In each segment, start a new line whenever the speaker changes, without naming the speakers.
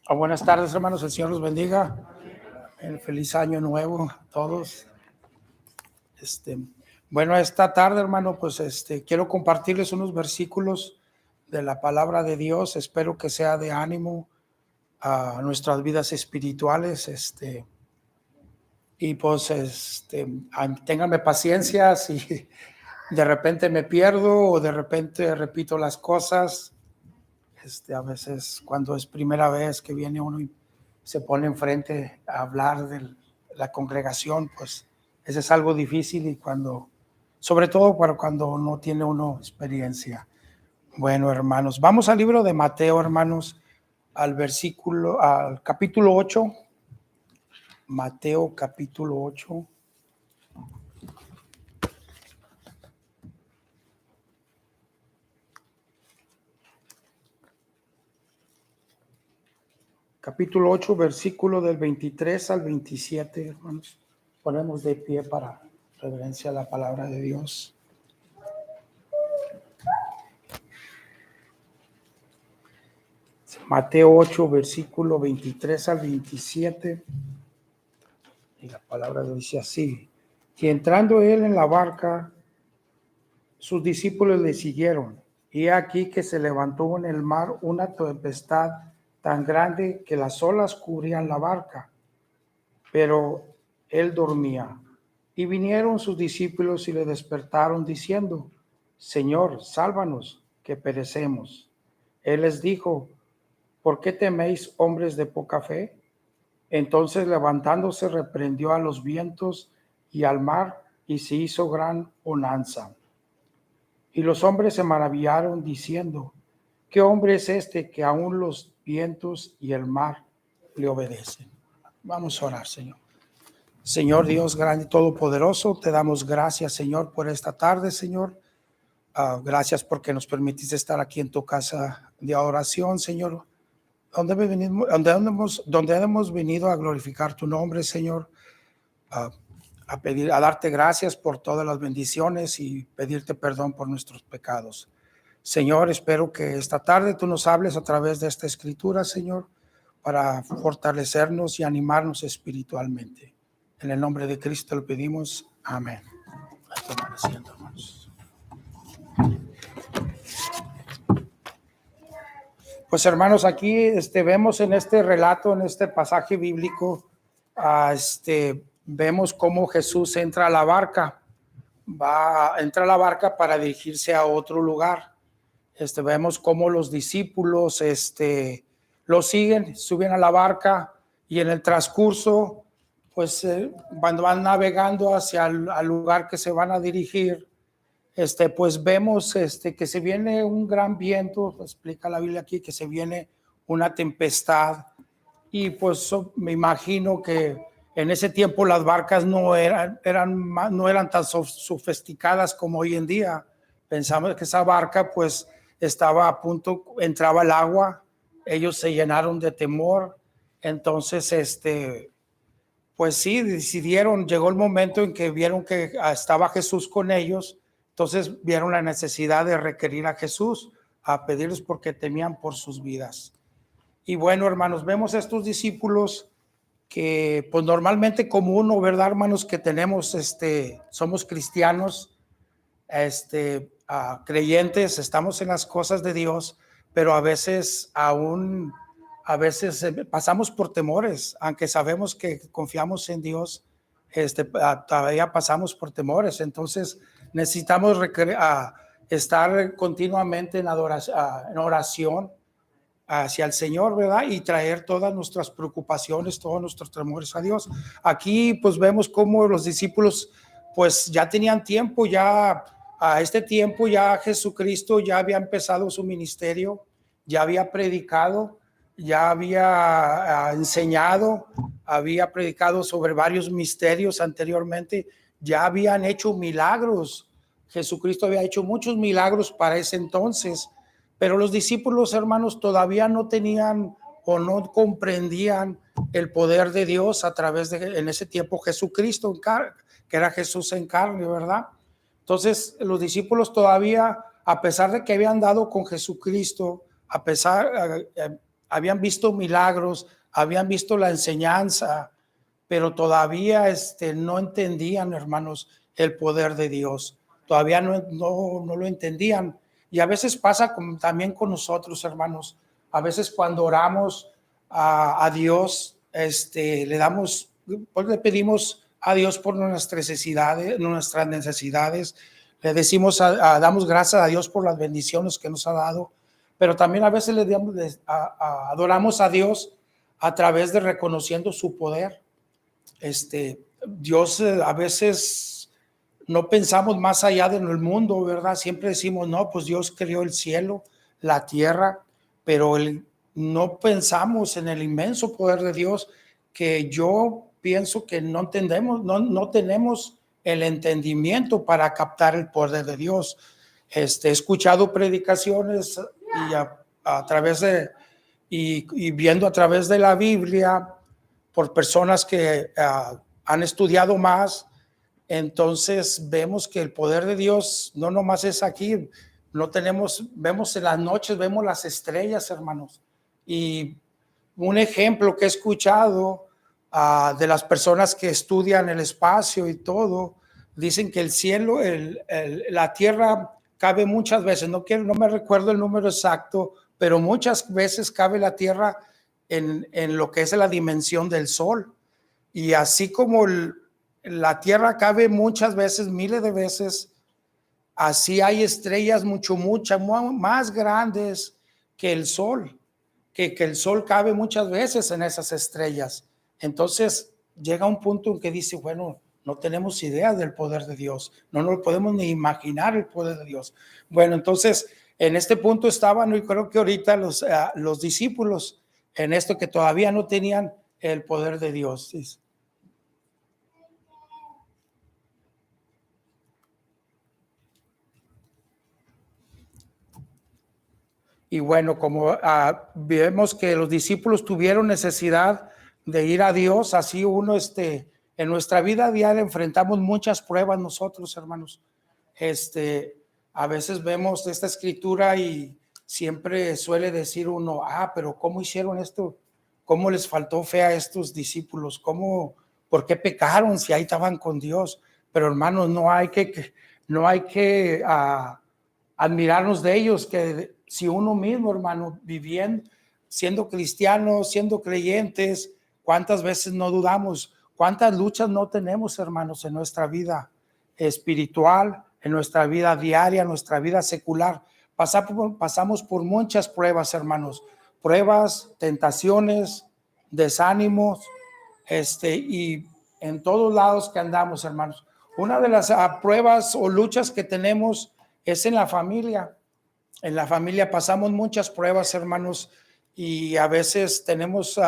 Buenas tardes, hermanos. El Señor los bendiga. Feliz año nuevo a todos. Bueno, esta tarde, hermano, pues quiero compartirles unos versículos de la palabra de Dios. Espero que sea de ánimo a nuestras vidas espirituales. Y pues, ténganme paciencia si de repente me pierdo o de repente repito las cosas. A veces cuando es primera vez que viene uno y se pone enfrente a hablar de la congregación, pues ese es algo difícil y sobre todo para cuando no tiene uno experiencia. Bueno, hermanos, vamos al libro de Mateo, hermanos, al capítulo 8, Mateo capítulo 8. Capítulo 8, versículo del 23 al 27, hermanos. Ponemos de pie para reverencia a la palabra de Dios. Mateo 8, versículo 23 al 27. Y la palabra dice así: y entrando él en la barca, sus discípulos le siguieron. Y aquí que se levantó en el mar una tempestad tan grande que las olas cubrían la barca, pero él dormía. Y vinieron sus discípulos y le despertaron diciendo: Señor, sálvanos, que perecemos. Él les dijo: ¿por qué teméis, hombres de poca fe? Entonces, levantándose, reprendió a los vientos y al mar, y se hizo gran bonanza. Y los hombres se maravillaron, diciendo: ¿qué hombre es este que aún los vientos y el mar le obedecen? Vamos a orar, Señor. Señor Dios grande y todopoderoso, te damos gracias, Señor, por esta tarde, Señor. Gracias porque nos permitiste estar aquí en tu casa de oración, Señor, donde hemos venido a glorificar tu nombre, Señor, a darte gracias por todas las bendiciones y pedirte perdón por nuestros pecados. Señor, espero que esta tarde tú nos hables a través de esta escritura, Señor, para fortalecernos y animarnos espiritualmente. En el nombre de Cristo lo pedimos. Amén. Pues hermanos, aquí vemos en este relato, en este pasaje bíblico, vemos cómo Jesús entra a la barca, entra a la barca para dirigirse a otro lugar. Vemos cómo los discípulos lo siguen, suben a la barca y en el transcurso, pues cuando van navegando hacia al lugar que se van a dirigir, pues vemos que se viene un gran viento, explica la Biblia aquí que se viene una tempestad, y pues me imagino que en ese tiempo las barcas no eran tan sofisticadas como hoy en día. Pensamos que esa barca pues estaba a punto, entraba el agua, ellos se llenaron de temor, entonces pues sí, decidieron, llegó el momento en que vieron que estaba Jesús con ellos, entonces vieron la necesidad de requerir a Jesús, a pedirles porque temían por sus vidas. Y bueno, hermanos, vemos a estos discípulos que pues normalmente como uno, ¿verdad, hermanos? Que tenemos, somos cristianos, creyentes, estamos en las cosas de Dios, pero a veces pasamos por temores, aunque sabemos que confiamos en Dios, todavía pasamos por temores. Entonces necesitamos estar continuamente en oración hacia el Señor, ¿verdad? Y traer todas nuestras preocupaciones, todos nuestros temores a Dios. Aquí pues vemos cómo los discípulos pues ya tenían tiempo, ya a este tiempo ya Jesucristo ya había empezado su ministerio, ya había predicado, ya había enseñado, había predicado sobre varios misterios anteriormente, ya habían hecho milagros. Jesucristo había hecho muchos milagros para ese entonces, pero los discípulos, hermanos, todavía no tenían o no comprendían el poder de Dios a través de, en ese tiempo, Jesucristo, que era Jesús en carne, ¿verdad? Entonces, los discípulos todavía, a pesar de que habían dado con Jesucristo, habían visto milagros, habían visto la enseñanza, pero todavía no entendían, hermanos, el poder de Dios. Todavía no lo entendían. Y a veces pasa también con nosotros, hermanos. A veces cuando oramos a Dios, pues le pedimos a Dios por nuestras necesidades. Le decimos, damos gracias a Dios por las bendiciones que nos ha dado, pero también a veces adoramos a Dios a través de reconociendo su poder. Dios, a veces no pensamos más allá del mundo, ¿verdad? Siempre decimos, no, pues Dios creó el cielo, la tierra, pero no pensamos en el inmenso poder de Dios, que yo pienso que no entendemos, no tenemos el entendimiento para captar el poder de Dios. He escuchado predicaciones y a través de y viendo a través de la Biblia por personas que han estudiado más, entonces vemos que el poder de Dios no nomás es aquí, vemos en las noches, vemos las estrellas, hermanos. Y un ejemplo que he escuchado de las personas que estudian el espacio y todo, dicen que el cielo, la tierra cabe muchas veces, no me recuerdo el número exacto, pero muchas veces cabe la tierra en lo que es la dimensión del sol. Y así como la tierra cabe muchas veces, miles de veces, así hay estrellas mucho más grandes que el sol, que el sol cabe muchas veces en esas estrellas. Entonces llega un punto en que dice, bueno, no tenemos idea del poder de Dios, no nos podemos ni imaginar el poder de Dios. Bueno, entonces en este punto estaban, y creo que ahorita los discípulos, en esto que todavía no tenían el poder de Dios. Y bueno, como vemos que los discípulos tuvieron necesidad de ir a Dios, así uno en nuestra vida diaria enfrentamos muchas pruebas nosotros, hermanos. A veces vemos esta escritura y siempre suele decir uno, pero ¿cómo hicieron esto? ¿Cómo les faltó fe a estos discípulos? ¿Por qué pecaron si ahí estaban con Dios? Pero hermanos, no hay que admirarnos de ellos, que si uno mismo, hermano, viviendo, siendo cristianos, siendo creyentes, ¿cuántas veces no dudamos? ¿Cuántas luchas no tenemos, hermanos, en nuestra vida espiritual, en nuestra vida diaria, en nuestra vida secular? Pasamos por muchas pruebas, hermanos, pruebas, tentaciones, desánimos, y en todos lados que andamos, hermanos. Una de las pruebas o luchas que tenemos es en la familia. En la familia pasamos muchas pruebas, hermanos, y a veces tenemos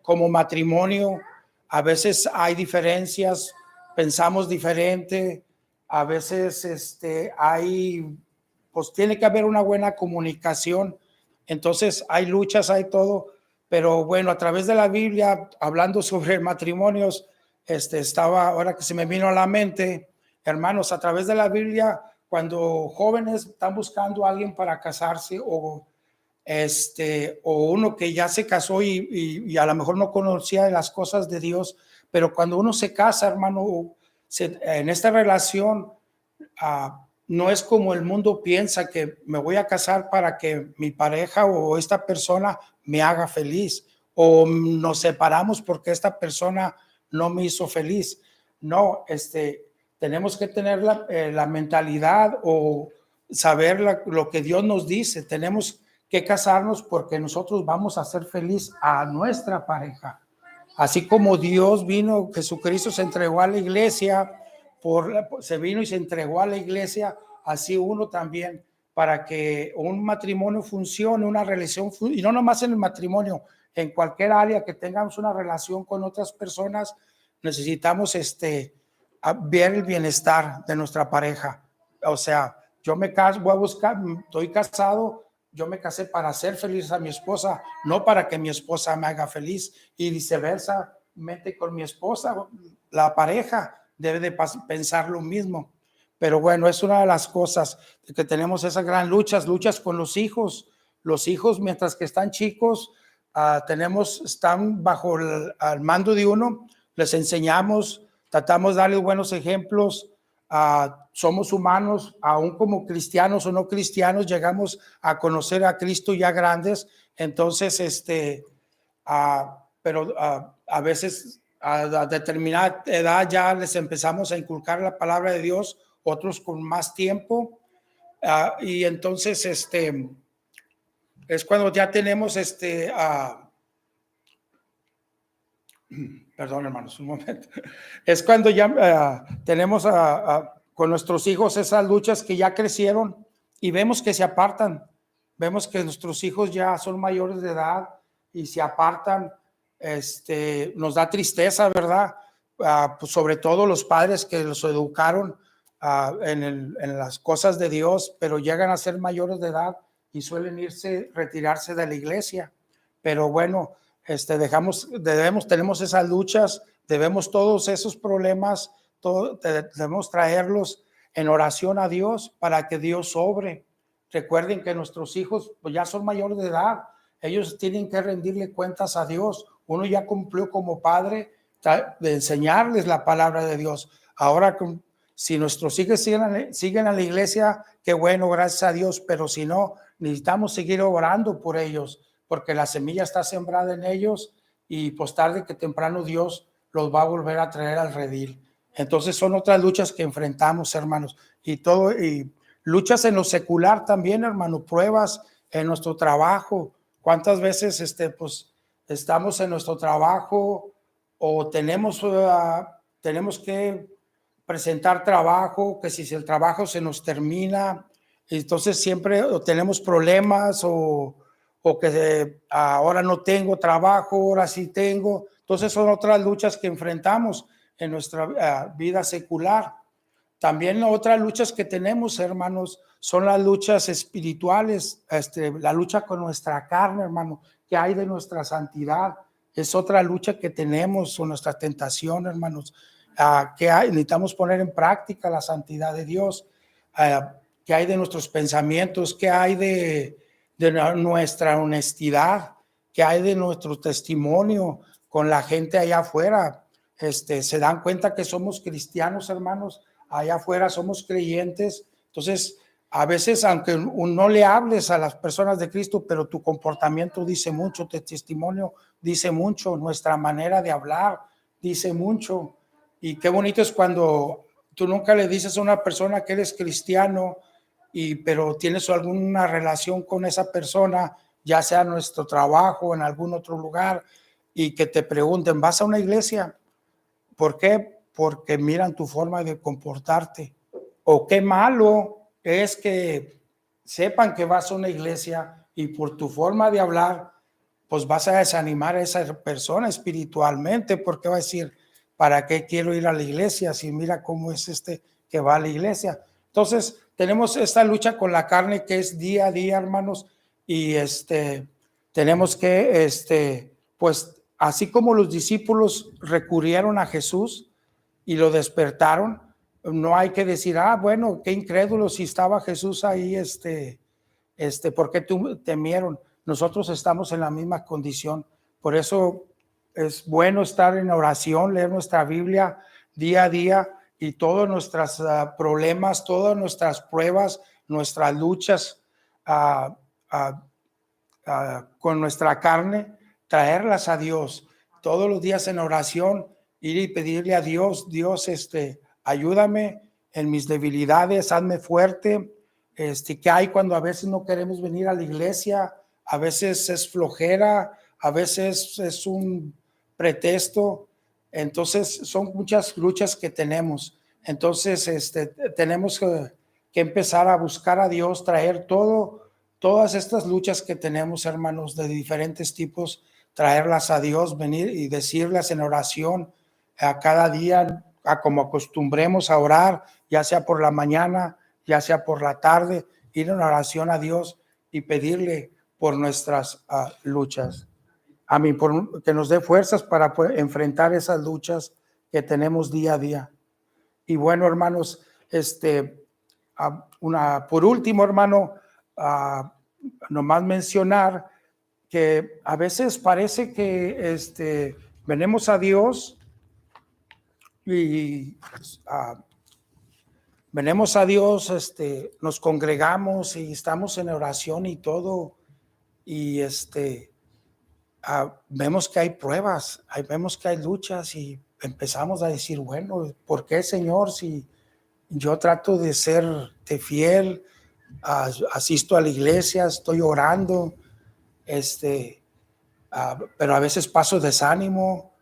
como matrimonio, a veces hay diferencias, pensamos diferente, a veces pues tiene que haber una buena comunicación. Entonces hay luchas, hay todo, pero bueno, a través de la Biblia, hablando sobre matrimonios, estaba, ahora que se me vino a la mente, hermanos, a través de la Biblia, cuando jóvenes están buscando a alguien para casarse o uno que ya se casó y a lo mejor no conocía las cosas de Dios, pero cuando uno se casa, hermano, en esta relación, no es como el mundo piensa, que me voy a casar para que mi pareja o esta persona me haga feliz, o nos separamos porque esta persona no me hizo feliz. No, tenemos que tener la mentalidad o saber lo que Dios nos dice. Tenemos que casarnos porque nosotros vamos a hacer feliz a nuestra pareja. Así como Dios vino, Jesucristo se entregó a la iglesia, se vino y se entregó a la iglesia, así uno también, para que un matrimonio funcione, una relación, y no nomás en el matrimonio, en cualquier área que tengamos una relación con otras personas, necesitamos ver el bienestar de nuestra pareja. O sea, yo me caso, voy a buscar, estoy casado, yo me casé para hacer feliz a mi esposa, no para que mi esposa me haga feliz, y viceversa, con mi esposa, la pareja debe de pensar lo mismo. Pero bueno, es una de las cosas que tenemos, esas gran luchas con los hijos, los hijos, mientras que están chicos, están bajo el mando de uno, les enseñamos, tratamos de darles buenos ejemplos. Somos humanos, aún como cristianos o no cristianos, llegamos a conocer a Cristo ya grandes. Entonces, pero a veces a determinada edad ya les empezamos a inculcar la palabra de Dios, otros con más tiempo. Y entonces es cuando ya tenemos perdón, hermanos, un momento. Es cuando ya tenemos con nuestros hijos esas luchas que ya crecieron y vemos que se apartan. Vemos que nuestros hijos ya son mayores de edad y se apartan. Nos da tristeza, ¿verdad? Pues sobre todo los padres que los educaron en las cosas de Dios, pero llegan a ser mayores de edad y suelen retirarse de la iglesia. Pero bueno, tenemos esas luchas, debemos todos esos problemas, debemos traerlos en oración a Dios para que Dios obre. Recuerden que nuestros hijos pues, ya son mayores de edad, ellos tienen que rendirle cuentas a Dios. Uno ya cumplió como padre de enseñarles la palabra de Dios. Ahora, si nuestros hijos siguen a la iglesia, qué bueno, gracias a Dios, pero si no, necesitamos seguir orando por ellos, porque la semilla está sembrada en ellos y pues tarde que temprano Dios los va a volver a traer al redil. Entonces son otras luchas que enfrentamos, hermanos, y luchas en lo secular también, hermano, pruebas en nuestro trabajo. ¿Cuántas veces pues estamos en nuestro trabajo o tenemos que presentar trabajo, que si el trabajo se nos termina, entonces siempre tenemos problemas o que ahora no tengo trabajo, ahora sí tengo. Entonces son otras luchas que enfrentamos en nuestra vida secular. También otras luchas que tenemos, hermanos, son las luchas espirituales, la lucha con nuestra carne, hermano, que hay de nuestra santidad. Es otra lucha que tenemos, o nuestra tentación, hermanos, necesitamos poner en práctica la santidad de Dios. ¿Qué hay de nuestros pensamientos? ¿Qué hay de nuestra honestidad? ¿Qué hay de nuestro testimonio con la gente allá afuera? Se dan cuenta que somos cristianos, hermanos, allá afuera somos creyentes. Entonces, a veces, aunque no le hables a las personas de Cristo, pero tu comportamiento dice mucho, tu testimonio dice mucho, nuestra manera de hablar dice mucho. Y qué bonito es cuando tú nunca le dices a una persona que eres cristiano, pero tienes alguna relación con esa persona, ya sea en nuestro trabajo o en algún otro lugar, y que te pregunten, ¿vas a una iglesia? ¿Por qué? Porque miran tu forma de comportarte. O qué malo es que sepan que vas a una iglesia y por tu forma de hablar, pues vas a desanimar a esa persona espiritualmente, porque va a decir, ¿para qué quiero ir a la iglesia si mira cómo es que va a la iglesia? Entonces, tenemos esta lucha con la carne que es día a día, hermanos, y tenemos que, pues, así como los discípulos recurrieron a Jesús y lo despertaron, no hay que decir, bueno, qué incrédulo si estaba Jesús ahí, ¿por qué temieron? Nosotros estamos en la misma condición. Por eso es bueno estar en oración, leer nuestra Biblia día a día y todos nuestros problemas, todas nuestras pruebas, nuestras luchas con nuestra carne, traerlas a Dios. Todos los días en oración, ir y pedirle a Dios, Dios, ayúdame en mis debilidades, hazme fuerte. ¿Qué hay cuando a veces no queremos venir a la iglesia? A veces es flojera, a veces es un pretexto. Entonces son muchas luchas que tenemos. Entonces tenemos que empezar a buscar a Dios, traer todas estas luchas que tenemos, hermanos, de diferentes tipos, traerlas a Dios, venir y decirlas en oración a cada día, como acostumbremos a orar, ya sea por la mañana, ya sea por la tarde, ir en oración a Dios y pedirle por nuestras luchas. A mí, que nos dé fuerzas para enfrentar esas luchas que tenemos día a día. Y bueno, hermanos, por último, hermano, nomás mencionar que a veces parece que venimos a Dios y venimos a Dios, nos congregamos y estamos en oración y todo, y vemos que hay pruebas, vemos que hay luchas y empezamos a decir, bueno, ¿por qué, Señor? Si yo trato de serte fiel, asisto a la iglesia, estoy orando, pero a veces paso desánimo,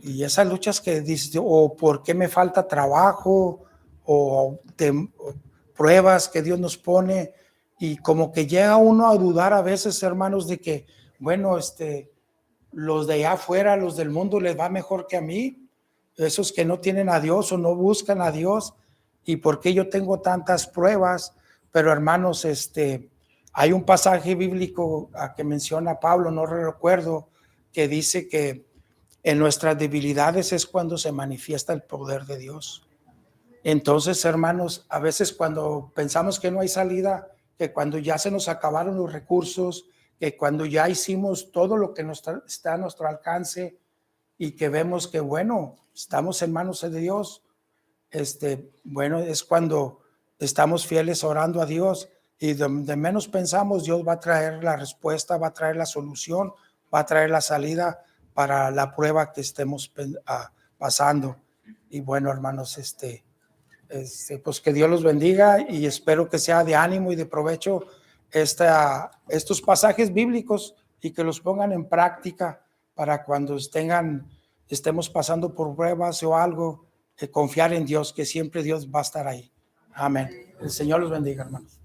y esas luchas que dices, o por qué me falta trabajo, o pruebas que Dios nos pone, y como que llega uno a dudar a veces, hermanos, de que, bueno, los de allá afuera, los del mundo les va mejor que a mí, esos que no tienen a Dios o no buscan a Dios, y por qué yo tengo tantas pruebas. Pero hermanos, hay un pasaje bíblico que menciona Pablo, no recuerdo, que dice que en nuestras debilidades es cuando se manifiesta el poder de Dios. Entonces, hermanos, a veces cuando pensamos que no hay salida, que cuando ya se nos acabaron los recursos, que cuando ya hicimos todo lo que está a nuestro alcance y que vemos que, bueno, estamos en manos de Dios, bueno, es cuando estamos fieles orando a Dios, y de menos pensamos, Dios va a traer la respuesta, va a traer la solución, va a traer la salida para la prueba que estemos pasando. Y bueno, hermanos, pues que Dios los bendiga, y espero que sea de ánimo y de provecho estos pasajes bíblicos, y que los pongan en práctica para cuando estemos pasando por pruebas o algo, confiar en Dios, que siempre Dios va a estar ahí. Amén. El Señor los bendiga, hermanos.